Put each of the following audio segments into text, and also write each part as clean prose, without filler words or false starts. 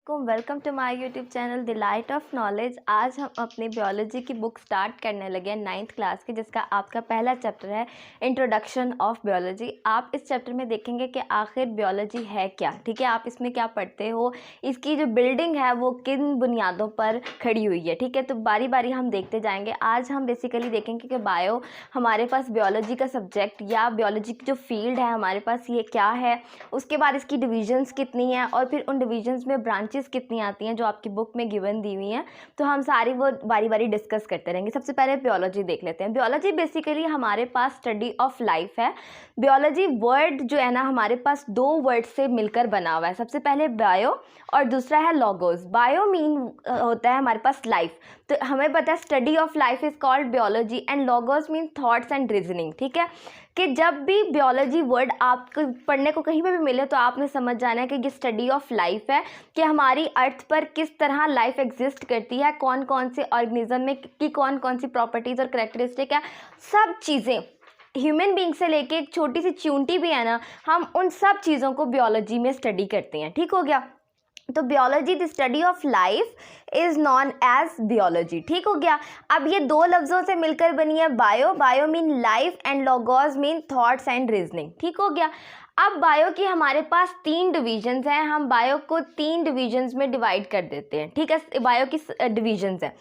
Welcome to my YouTube channel the light of knowledge. आज हम अपनी बियोलॉजी की बुक स्टार्ट करने लगे हैं 9th क्लास की, जिसका आपका पहला चैप्टर है इंट्रोडक्शन ऑफ बियोलॉजी। आप इस चैप्टर में देखेंगे कि आखिर बियोलॉजी है क्या, ठीक है, आप इसमें क्या पढ़ते हो, इसकी जो बिल्डिंग है वो किन बुनियादों पर खड़ी हुई है, ठीक है। तो बारी बारी हम देखते जाएंगे। आज हम बेसिकली देखेंगे कि बायो हमारे पास बियोलॉजी का सब्जेक्ट या बियोलॉजी की जो फील्ड है हमारे पास ये क्या है, उसके बाद इसकी डिविजन्स कितनी हैं और फिर उन डिविजन्स में ब्रांचेस कितनी आती हैं जो आपकी बुक में गिवन दी हुई हैं। तो हम सारी वो बारी बारी डिस्कस करते रहेंगे। सबसे पहले बियोलॉजी देख लेते हैं। बियोलॉजी बेसिकली हमारे पास स्टडी ऑफ लाइफ है। बियोलॉजी वर्ड जो है ना हमारे पास दो वर्ड से मिलकर बना हुआ है। सबसे पहले बायो और दूसरा है लॉगोस। बायो मीन होता है हमारे पास लाइफ, तो हमें पता है study of life is called biology and logos mean thoughts and reasoning, ठीक है। कि जब भी बियोलॉजी वर्ड आपको पढ़ने को कहीं पे भी मिले तो आपने समझ जाना है कि ये स्टडी ऑफ लाइफ है, कि हमारी अर्थ पर किस तरह लाइफ एग्जिस्ट करती है, कौन कौन से ऑर्गेनिज्म में की कौन कौन सी प्रॉपर्टीज़ और करेक्टरिस्टिक है, सब चीज़ें ह्यूमन बीइंग से लेके एक छोटी सी चूंटी भी है ना, हम उन सब चीज़ों को बियोलॉजी में स्टडी करते हैं, ठीक हो गया। तो biology the study of life is known as biology, ठीक हो गया। अब ये दो लफ्ज़ों से मिलकर बनी है bio. Bio mean life and logos mean thoughts and reasoning, ठीक हो गया। अब बायो की हमारे पास 3 डिविजन्स हैं। हम बायो को 3 डिविजन्स में डिवाइड कर देते हैं, ठीक है। बायो की डिविजन्स हैं।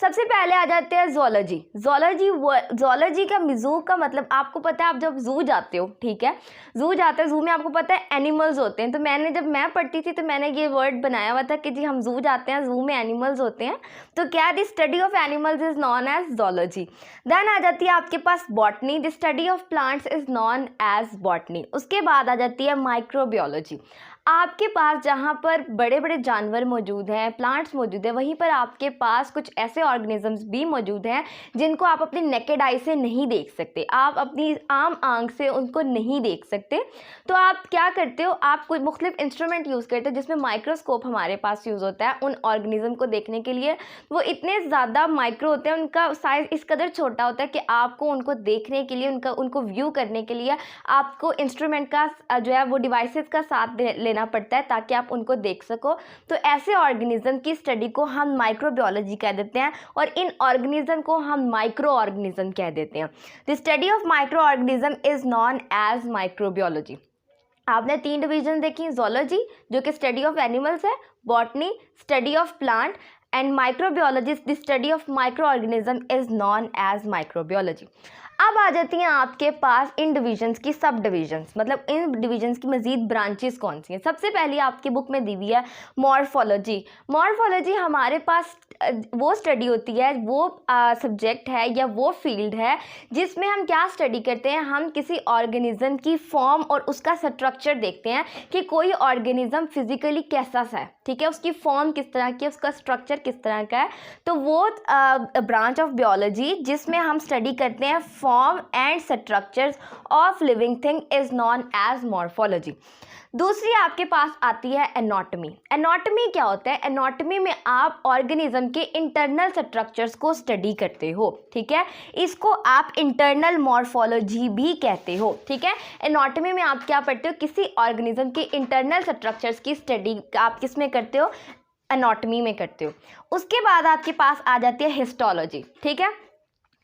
सबसे पहले आ जाते हैं जोलॉजी। जोलॉजी का जू का मतलब आपको पता है, आप जब जू जाते हो, ठीक है, जू जाते हो, जू में आपको पता है एनिमल्स होते हैं। तो जब मैं पढ़ती थी तो मैंने ये वर्ड बनाया हुआ था कि जी हम जू जाते हैं, जू में एनिमल्स होते हैं। तो क्या the study of animals is known as zoology. Then आ जाती है आपके पास botany. The study of plants is known as botany. उसके बाद आ जाती है माइक्रोबियोलॉजी। आपके पास जहाँ पर बड़े बड़े जानवर मौजूद हैं, प्लांट्स मौजूद है, वहीं पर आपके पास कुछ ऐसे ऑर्गेनिजम्स भी मौजूद हैं जिनको आप अपनी नेकेड आई से नहीं देख सकते, आप अपनी आम आंख से उनको नहीं देख सकते। तो आप क्या करते हो, आप कोई मुख्तलिफ इंस्ट्रूमेंट यूज़ करते हो जिसमें माइक्रोस्कोप हमारे पास यूज़ होता है उन ऑर्गेनिज्म को देखने के लिए। वो इतने ज़्यादा माइक्रो होते हैं, उनका साइज़ इस कदर छोटा होता है कि आपको उनको देखने के लिए, उनको व्यू करने के लिए आपको इंस्ट्रूमेंट का जो है वो डिवाइसेस का साथ लेना पड़ता है ताकि आप उनको देख सको। तो ऐसे ऑर्गेनिज्म की स्टडी को हम माइक्रोबियोलॉजी कह देते हैं और इन ऑर्गेनिज्म को हम माइक्रो ऑर्गेनिज्म कह देते हैं। The study of micro organism is known as microbiology. आपने 3 डिवीजन देखी, जोलॉजी जो कि स्टडी ऑफ एनिमल्स है, botany study of plant and microbiology the study of micro organism is known as microbiology. अब आ जाती हैं आपके पास इन डिविजन्स की सब डिविजन्स, मतलब इन डिविजन्स की मजीद ब्रांचेस कौन सी हैं। सबसे पहले आपकी बुक में दी हुई है मॉर्फोलॉजी। मॉर्फोलॉजी हमारे पास वो स्टडी होती है, वो सब्जेक्ट है या वो फील्ड है जिसमें हम क्या स्टडी करते हैं, हम किसी ऑर्गेनिज्म की फॉर्म और उसका स्ट्रक्चर देखते हैं कि कोई ऑर्गेनिज्म फिजिकली कैसा सा है, ठीक है, उसकी फॉर्म किस तरह की है, उसका स्ट्रक्चर किस तरह का है। तो वो ब्रांच ऑफ बियोलॉजी जिसमें हम स्टडी करते हैं form and structures of living thing is known as morphology. दूसरी आपके पास आती है एनाटॉमी। एनाटॉमी क्या होता है, एनाटॉमी में आप ऑर्गेनिज्म के इंटरनल स्ट्रक्चर्स को स्टडी करते हो, ठीक है, इसको आप इंटरनल मॉर्फोलॉजी भी कहते हो, ठीक है। एनाटॉमी में आप क्या पढ़ते हो, किसी ऑर्गेनिज्म के इंटरनल स्ट्रक्चर्स की स्टडी आप किस में करते हो, एनाटॉमी में करते हो। उसके बाद आपके पास आ जाती है हिस्टोलॉजी, ठीक है।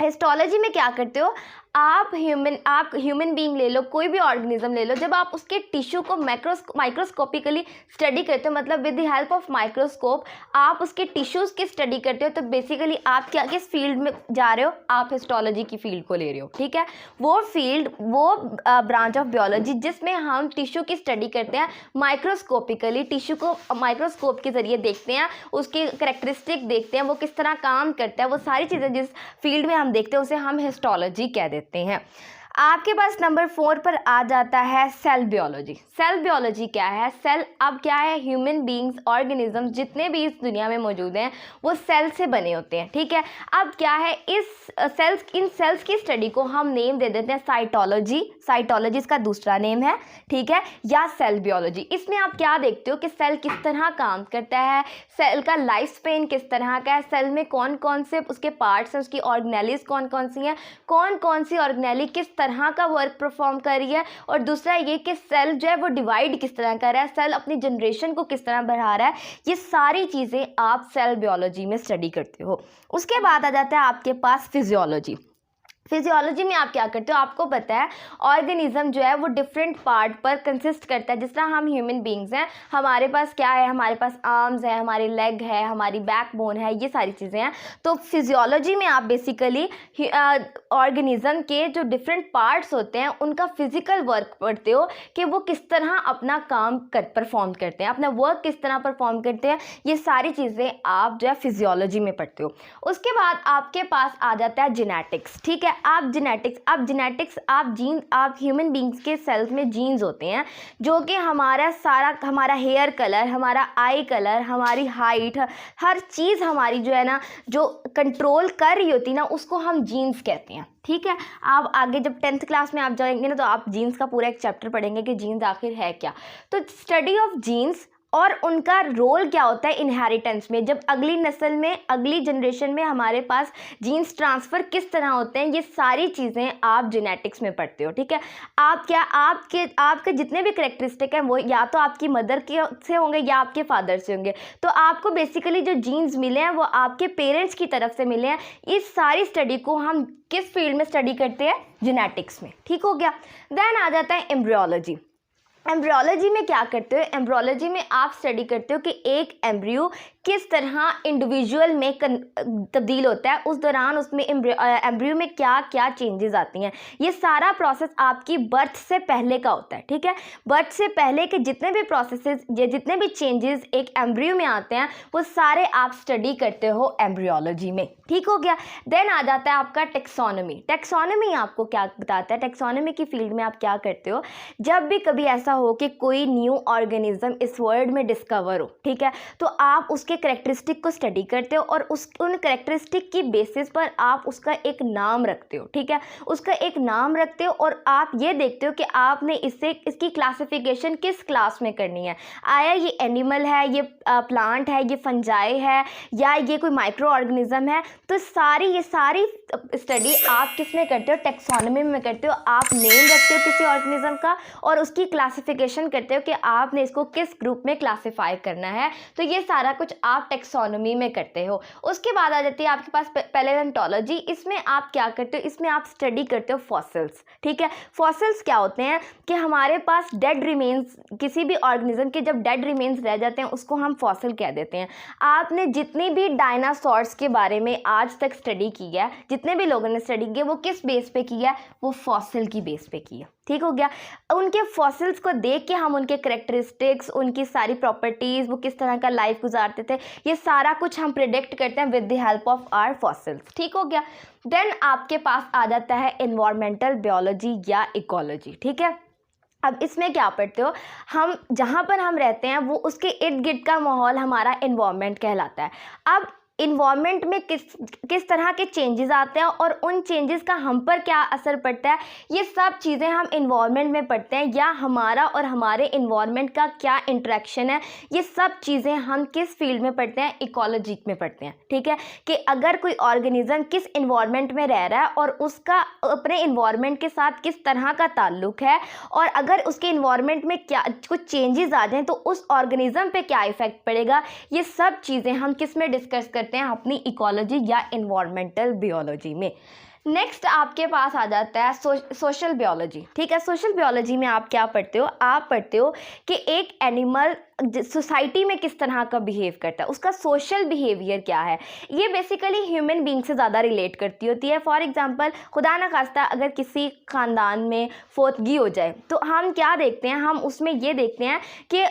हिस्टोलॉजी में क्या करते हो, आप ह्यूमन बीइंग ले लो, कोई भी ऑर्गेनिज्म ले लो, जब आप उसके टिश्यू को माइक्रोस्कोपिकली स्टडी करते हो, मतलब with the help of microscope आप उसके टिश्यूज़ की स्टडी करते हो, तो बेसिकली आप क्या किस फील्ड में जा रहे हो, आप हिस्टोलॉजी की फील्ड को ले रहे हो, ठीक है। वो फील्ड, वो ब्रांच ऑफ बियोलॉजी जिसमें हम टिश्यू की स्टडी करते हैं माइक्रोस्कोपिकली, टिश्यू को माइक्रोस्कोप के ज़रिए देखते हैं, उसकी करेक्टरिस्टिक देखते हैं, वो किस तरह काम करता है, वो सारी चीज़ें जिस फील्ड में हम देखते हैं उसे हम हिस्टोलॉजी कह देते हैं। आपके पास नंबर 4 पर आ जाता है सेल बियोलॉजी। सेल बियोलॉजी क्या है, सेल अब क्या है, ह्यूमन बीइंग्स, ऑर्गेनिज्म जितने भी इस दुनिया में मौजूद हैं वो सेल से बने होते हैं, ठीक है। अब क्या है, इन सेल्स की स्टडी को हम नेम दे देते हैं साइटोलॉजी। साइटोलॉजी इसका दूसरा नेम है, ठीक है, या सेल बियोलॉजी। इसमें आप क्या देखते हो कि सेल किस तरह काम करता है, सेल का लाइफ स्पेन किस तरह का है, सेल में कौन कौन से उसके पार्ट्स हैं, उसकी ऑर्गेनेलीज कौन कौन सी हैं, कौन कौन सी ऑर्गेनेली किस तरह का वर्क परफॉर्म कर रही है, और दूसरा ये कि सेल जो है वो डिवाइड किस तरह कर रहा है, सेल अपनी जनरेशन को किस तरह बढ़ा रहा है। ये सारी चीज़ें आप सेल बायोलॉजी में स्टडी करते हो। उसके बाद आ जाता है आपके पास फिजियोलॉजी। फिजियोलॉजी में आप क्या करते हो, आपको पता है ऑर्गेनिज्म जो है वो डिफरेंट पार्ट पर कंसिस्ट करता है। जिस तरह हम ह्यूमन बींग्स हैं, हमारे पास क्या है, हमारे पास आर्म्स है, हमारी लेग है, हमारी बैकबोन है, ये सारी चीज़ें हैं। तो फिजियोलॉजी में आप बेसिकली ऑर्गेनिज्म के जो डिफरेंट पार्ट्स होते हैं उनका फिजिकल वर्क पढ़ते हो कि वो किस तरह अपना काम परफॉर्म करते हैं, अपना वर्क किस तरह परफॉर्म करते हैं। ये सारी चीज़ें आप जो है फिजियोलॉजी में पढ़ते हो। उसके बाद आपके पास आ जाता है जेनेटिक्स। ठीक है, आप जीन, आप ह्यूमन बींग्स के सेल्स में जीन्स होते हैं जो कि हमारा हेयर कलर, हमारा आई कलर, हमारी हाइट, हर चीज़ हमारी जो है ना, जो कंट्रोल कर रही होती है ना, उसको हम जीन्स कहते हैं। ठीक है, आप आगे जब 10th क्लास में आप जाएंगे ना, तो आप जीन्स का पूरा एक चैप्टर पढ़ेंगे कि जीन्स आखिर है क्या। तो स्टडी ऑफ जीन्स और उनका रोल क्या होता है इनहेरिटेंस में, जब अगली नस्ल में, अगली जनरेशन में हमारे पास जीन्स ट्रांसफ़र किस तरह होते हैं, ये सारी चीज़ें आप जेनेटिक्स में पढ़ते हो। ठीक है, आपके जितने भी करेक्टरिस्टिक हैं वो या तो आपकी मदर के से होंगे या आपके फादर से होंगे। तो आपको बेसिकली जो जीन्स मिले हैं वो आपके पेरेंट्स की तरफ से मिले हैं। इस सारी स्टडी को हम किस फील्ड में स्टडी करते हैं, जेनेटिक्स में। ठीक हो गया। देन आ जाता है एम्ब्रियोलॉजी। एम्ब्रियोलॉजी में क्या करते हो, एम्ब्रियोलॉजी में आप स्टडी करते हो कि एक एम्ब्रियो किस तरह इंडिविजुअल में तब्दील होता है, उस दौरान उसमें एम्ब्रियो में क्या क्या चेंजेस आती हैं। ये सारा प्रोसेस आपकी बर्थ से पहले का होता है। ठीक है, बर्थ से पहले के जितने भी प्रोसेसेस, जितने भी चेंजेस एक एम्ब्रियो में आते हैं, वो सारे आप स्टडी करते हो एम्ब्रियोलॉजी में। ठीक हो गया। देन आ जाता है आपका टेक्सोनॉमी। टेक्सोनॉमी आपको क्या बताता है, टेक्सोनॉमी की फील्ड में आप क्या करते हो, जब भी कभी ऐसा हो कि कोई न्यू ऑर्गेनिज्म इस वर्ल्ड में डिस्कवर हो, ठीक है, तो आप उसके करेक्टरिस्टिक को स्टडी करते हो और उन करेक्टरिस्टिक की बेसिस पर आप उसका एक नाम रखते हो। ठीक है, उसका एक नाम रखते हो और आप ये देखते हो कि आपने इसकी क्लासिफिकेशन किस क्लास में करनी है। आया ये एनिमल है, ये प्लांट है, ये फंजाई है, या ये कोई माइक्रो ऑर्गेनिज्म है। तो ये सारी स्टडी आप किस में करते हो, टेक्सोनॉमी में करते हो। आप नेम रखते हो किसी ऑर्गेनिज्म का और उसकी क्लासिफिकेशन करते हो कि आपने इसको किस ग्रुप में क्लासिफाई करना है। तो ये सारा कुछ आप टेक्सोनॉमी में करते हो। उसके बाद आ जाती है आपके पास पैलेओंटोलॉजी। इसमें आप क्या करते हो, इसमें आप स्टडी करते हो फॉसिल्स। ठीक है, फॉसिल्स क्या होते हैं कि हमारे पास डेड रिमेन्स, किसी भी ऑर्गेनिज्म के जब डेड रिमेन्स रह जाते हैं उसको हम फॉसिल कह देते हैं। आपने जितनी भी डायनासोर्स के बारे में आज तक स्टडी की है, जितने भी लोगों ने स्टडी की है, वो किस बेस पे की है, वो फॉसिल की बेस पे की है। ठीक हो गया। उनके फॉसिल्स को देख के हम उनके करेक्टरिस्टिक्स, उनकी सारी प्रॉपर्टीज़, वो किस तरह का लाइफ गुजारते थे, ये सारा कुछ हम प्रिडिक्ट करते हैं with the help of our fossils. ठीक हो गया। देन आपके पास आ जाता है एनवायरमेंटल बायोलॉजी या इकोलॉजी। ठीक है, अब इसमें क्या पढ़ते हो, हम जहाँ पर हम रहते हैं वो उसके इर्द गिर्द का माहौल हमारा एनवायरमेंट कहलाता है। अब इन्वायरमेंट में किस तरह के चेंजेस आते हैं और उन चेंजेस का हम पर क्या असर पड़ता है, ये सब चीज़ें हम इन्वायरमेंट में पढ़ते हैं, या हमारा और हमारे इन्वायरमेंट का क्या इंटरेक्शन है, ये सब चीज़ें हम किस फील्ड में पढ़ते हैं, इकोलॉजी में पढ़ते हैं। ठीक है, कि अगर कोई ऑर्गेनिज्म किस इन्वायरमेंट में रह रहा है और उसका अपने इन्वायरमेंट के साथ किस तरह का ताल्लुक है, और अगर उसके इन्वायरमेंट में क्या कुछ चेंजेस आ जाएँ तो उस ऑर्गेनिज्म पे क्या इफ़ेक्ट पड़ेगा, ये सब चीज़ें हम किस में डिस्कस करते हैं, अपनी इकोलॉजी या एनवायरमेंटल बायोलॉजी में। नेक्स्ट आपके पास आ जाता है सोशल बायोलॉजी। ठीक है, सोशल बायोलॉजी में आप क्या पढ़ते हो, आप पढ़ते हो कि एक एनिमल सोसाइटी में किस तरह का बिहेव करता है, उसका सोशल बिहेवियर क्या है। ये बेसिकली ह्यूमन बीइंग से ज़्यादा रिलेट करती होती है। फॉर एग्जांपल, खुदा न खास्ता अगर किसी ख़ानदान में फोतगी हो जाए तो हम क्या देखते हैं, हम उसमें ये देखते हैं कि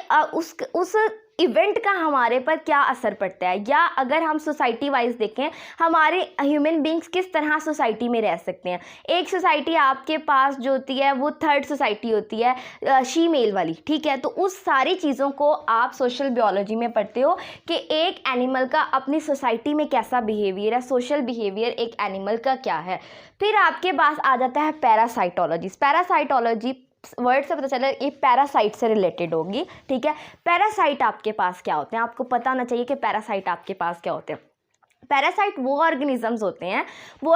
उस इवेंट का हमारे पर क्या असर पड़ता है, या अगर हम सोसाइटी वाइज देखें हमारे ह्यूमन बींग्स किस तरह सोसाइटी में रह सकते हैं। एक सोसाइटी आपके पास जो होती है वो थर्ड सोसाइटी होती है, शीमेल वाली। ठीक है, तो उस सारी चीज़ों को आप सोशल बायोलॉजी में पढ़ते हो कि एक एनिमल का अपनी सोसाइटी में कैसा बिहेवियर है, सोशल बिहेवियर एक एनिमल का क्या है। फिर आपके पास आ जाता है पैरासाइटोलॉजी। पैरासाइटोलॉजी वर्ड से पता चला ये पैरासाइट से रिलेटेड होगी। ठीक है, पैरासाइट आपके पास क्या होते हैं, आपको पता होना चाहिए कि पैरासाइट आपके पास क्या होते हैं। पैरासाइट वो ऑर्गेनिजम्स होते हैं, वो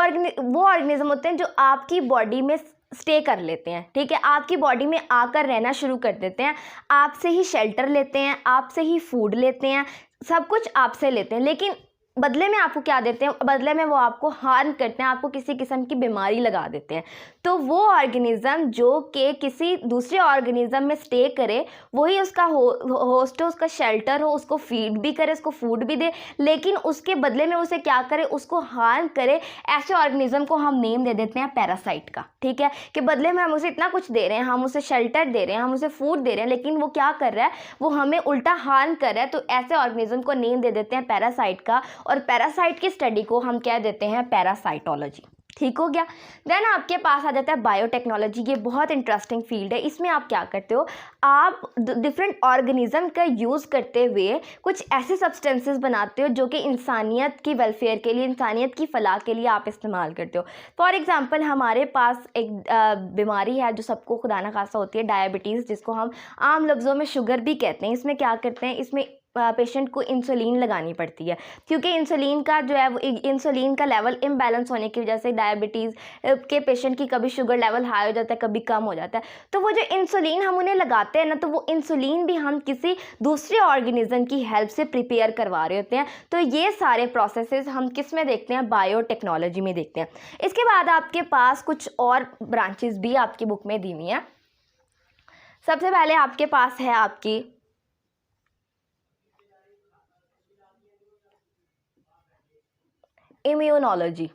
ऑर्गेनिज्म होते हैं जो आपकी बॉडी में स्टे कर लेते हैं, ठीक है, आपकी बॉडी में आकर रहना शुरू कर देते हैं, आपसे ही शेल्टर लेते हैं, आपसे ही फूड लेते हैं, सब कुछ आपसे लेते हैं, लेकिन बदले में आपको क्या देते हैं, बदले में वो आपको हार्म करते हैं, आपको किसी किस्म की बीमारी लगा देते हैं। तो वो ऑर्गेनिज़म जो कि किसी दूसरे ऑर्गेनिज़म में स्टे करे, वही उसका होस्ट हो, उसका शेल्टर हो, उसको फीड भी करे, उसको फूड भी दे, लेकिन उसके बदले में उसे क्या करे, उसको हार्म करे, ऐसे ऑर्गेनिज़म को हम नेम दे देते हैं पैरासाइट का, ठीक है, कि बदले में हम उसे इतना कुछ दे रहे हैं, हम उसे शेल्टर दे रहे हैं, हम उसे फूड दे रहे हैं, लेकिन वो क्या कर रहा है, वो हमें उल्टा हार्म कर रहा है। तो ऐसे ऑर्गेनिज़म को नेम दे देते हैं पैरासाइट का, और पैरासाइट की स्टडी को हम कह देते हैं पैरासाइटोलॉजी। ठीक हो गया। देन आपके पास आ जाता है बायोटेक्नोलॉजी। ये बहुत इंटरेस्टिंग फील्ड है। इसमें आप क्या करते हो, आप डिफरेंट ऑर्गेनिज्म का यूज़ करते हुए कुछ ऐसे सब्सटेंसेस बनाते हो जो कि इंसानियत की वेलफेयर के लिए, इंसानियत की फलाह के लिए आप इस्तेमाल करते हो। फॉर एग्जांपल हमारे पास एक बीमारी है जो सबको खुदा न खासा होती है, डायबिटीज़, जिसको हम आम लफ्ज़ों में शुगर भी कहते हैं। इसमें क्या करते हैं, इसमें पेशेंट को इंसुलिन लगानी पड़ती है, क्योंकि इंसुलिन का जो है वो इंसुलिन का लेवल इम्बैलेंस होने की वजह से डायबिटीज़ के पेशेंट की कभी शुगर लेवल हाई हो जाता है, कभी कम हो जाता है। तो वो जो इंसुलिन हम उन्हें लगाते हैं ना, तो वो इंसुलिन भी हम किसी दूसरे ऑर्गेनिज्म की हेल्प से प्रिपेयर करवा रहे होते हैं। तो ये सारे प्रोसेसेस हम किस में देखते हैं, बायोटेक्नोलॉजी में देखते हैं। इसके बाद आपके पास कुछ और ब्रांचेस भी आपकी बुक में दी हुई हैं। सबसे पहले आपके पास है आपकी इम्यूनोलॉजी।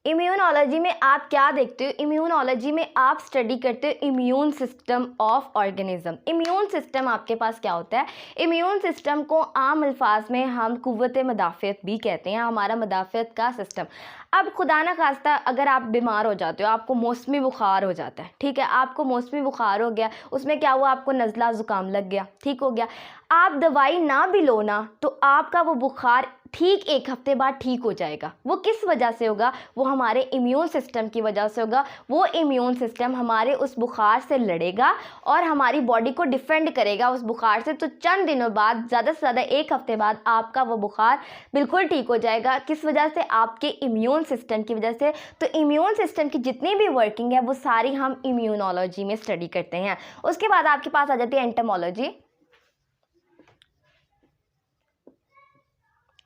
इम्यूनोलॉजी में आप क्या देखते हो, इम्यूनोलॉजी में आप स्टडी करते हो immune system of organism. Immune system आपके पास क्या होता है, इम्यून सिस्टम को आम अल्फाज में हम कुव्वत मदाफ़ियत भी कहते हैं, हमारा मदाफ़ियत का सिस्टम। अब खुदा न खास्ता अगर आप बीमार हो जाते हो, आपको मौसमी बुखार हो जाता है, ठीक है, आपको मौसमी बुखार हो गया, उसमें क्या हुआ, आपको नज़ला ज़ुकाम लग गया, ठीक हो गया, आप दवाई ना भी लो ना, तो आपका वो बुखार ठीक 1 हफ्ते बाद ठीक हो जाएगा। वो किस वजह से होगा, वो हमारे इम्यून सिस्टम की वजह से होगा। वो इम्यून सिस्टम हमारे उस बुखार से लड़ेगा और हमारी बॉडी को डिफेंड करेगा उस बुखार से। तो चंद दिनों बाद, ज़्यादा से ज़्यादा 1 हफ्ते बाद आपका वो बुखार बिल्कुल ठीक हो जाएगा। किस वजह से, आपके इम्यून सिस्टम की वजह से। तो इम्यून सिस्टम की जितनी भी वर्किंग है वो सारी हम इम्यूनोलॉजी में स्टडी करते हैं। उसके बाद आपके पास आ जाती है एंटोमोलॉजी।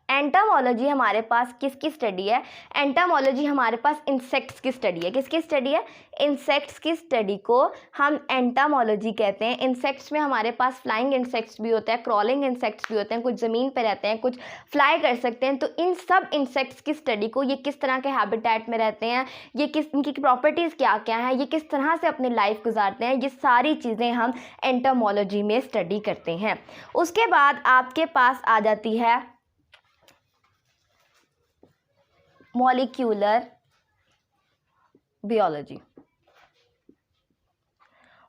एंटोमोलॉजी हमारे पास किसकी स्टडी है, एंटोमोलॉजी हमारे पास इंसेक्ट्स की स्टडी है। किसकी स्टडी है, इंसेक्ट्स की स्टडी को हम एंटोमोलॉजी कहते हैं। इंसेक्ट्स में हमारे पास फ्लाइंग इंसेक्ट्स भी होते हैं, क्रॉलिंग इंसेक्ट्स भी होते हैं, कुछ ज़मीन पर रहते हैं, कुछ फ्लाई कर सकते हैं। तो इन सब इंसेक्ट्स की स्टडी को, ये किस तरह के हैबिटेट में रहते हैं, ये किस, इनकी प्रॉपर्टीज़ क्या क्या हैं, ये किस तरह से अपनी लाइफ गुजारते हैं, ये सारी चीज़ें हम एंटोमोलॉजी में स्टडी करते हैं। उसके बाद आपके पास आ जाती है मॉलिक्यूलर बियोलॉजी।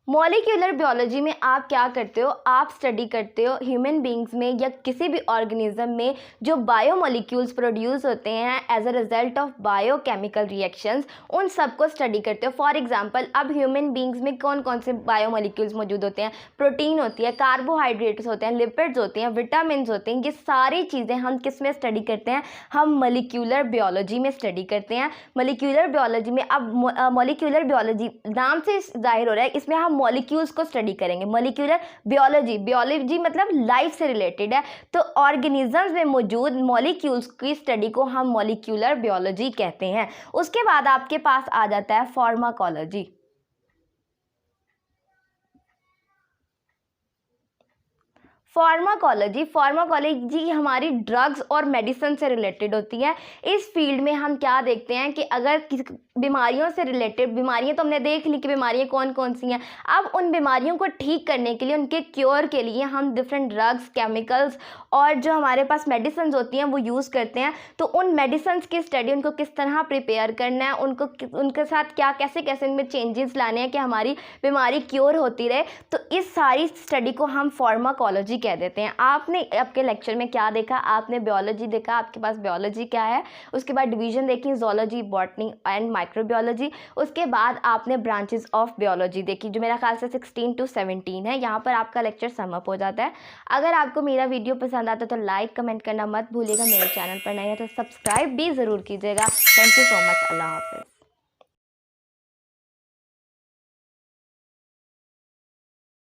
मॉलिक्यूलर बियोलॉजी में आप क्या करते हो, आप स्टडी करते हो ह्यूमन बींग्स में या किसी भी ऑर्गेनिज्म में जो बायोमोलिक्यूल्स प्रोड्यूस होते हैं as a result of biochemical reactions, उन सब को स्टडी करते हो। फॉर एग्जांपल, अब ह्यूमन बींग्स में कौन कौन से बायोमोलिक्यूल्स मौजूद होते हैं, प्रोटीन होती है, कार्बोहाइड्रेट्स होते हैं, लिपिड्स होते हैं, विटामिन होते हैं। ये सारी चीज़ें हम किस में स्टडी करते हैं, हम मॉलिक्यूलर बियोलॉजी में स्टडी करते हैं। मॉलिक्यूलर बियोलॉजी में, अब मॉलिक्यूलर बियोलॉजी नाम से जाहिर हो रहा है, इसमें हम मॉलिक्यूल्स को स्टडी करेंगे। मॉलिक्यूलर बियोलॉजी, बियोलॉजी मतलब लाइफ से रिलेटेड है, तो ऑर्गेनिजम्स में मौजूद मॉलिक्यूल्स की स्टडी को हम मॉलिक्यूलर बियोलॉजी कहते हैं। उसके बाद आपके पास आ जाता है फार्माकोलॉजी। फार्माकोलॉजी हमारी ड्रग्स और मेडिसिन से रिलेटेड होती है। इस फील्ड में हम क्या देखते हैं कि अगर किसी बीमारियों से रिलेटेड, बीमारियां तो हमने देख ली कि बीमारियां कौन कौन सी हैं। अब उन बीमारियों को ठीक करने के लिए, उनके क्योर के लिए हम डिफरेंट ड्रग्स, केमिकल्स और जो हमारे पास मेडिसिन होती हैं वो यूज़ करते हैं। तो उन मेडिसिन की स्टडी, उनको किस तरह प्रिपेयर करना है, उनको उनके साथ क्या कैसे कैसे इनमें चेंजेस लाने हैं कि हमारी बीमारी क्योर होती रहे, तो इस सारी स्टडी को हम फार्माकोलॉजी कह देते हैं। आपने आपके लेक्चर में क्या देखा, आपने बायोलॉजी देखा, आपके पास बायोलॉजी क्या है, उसके बाद डिवीजन देखी, जोलॉजी, बॉटनी एंड माइक्रोबायोलॉजी। उसके बाद आपने ब्रांचेस ऑफ बायोलॉजी देखी, जो मेरा ख्याल से 16 to 17 है। यहाँ पर आपका लेक्चर समअप हो जाता है। अगर आपको मेरा वीडियो पसंद आता है तो लाइक कमेंट करना मत भूलिएगा। मेरे चैनल पर नए हैं तो सब्सक्राइब भी ज़रूर कीजिएगा। Thank you so much. अल्लाह हाफिज़।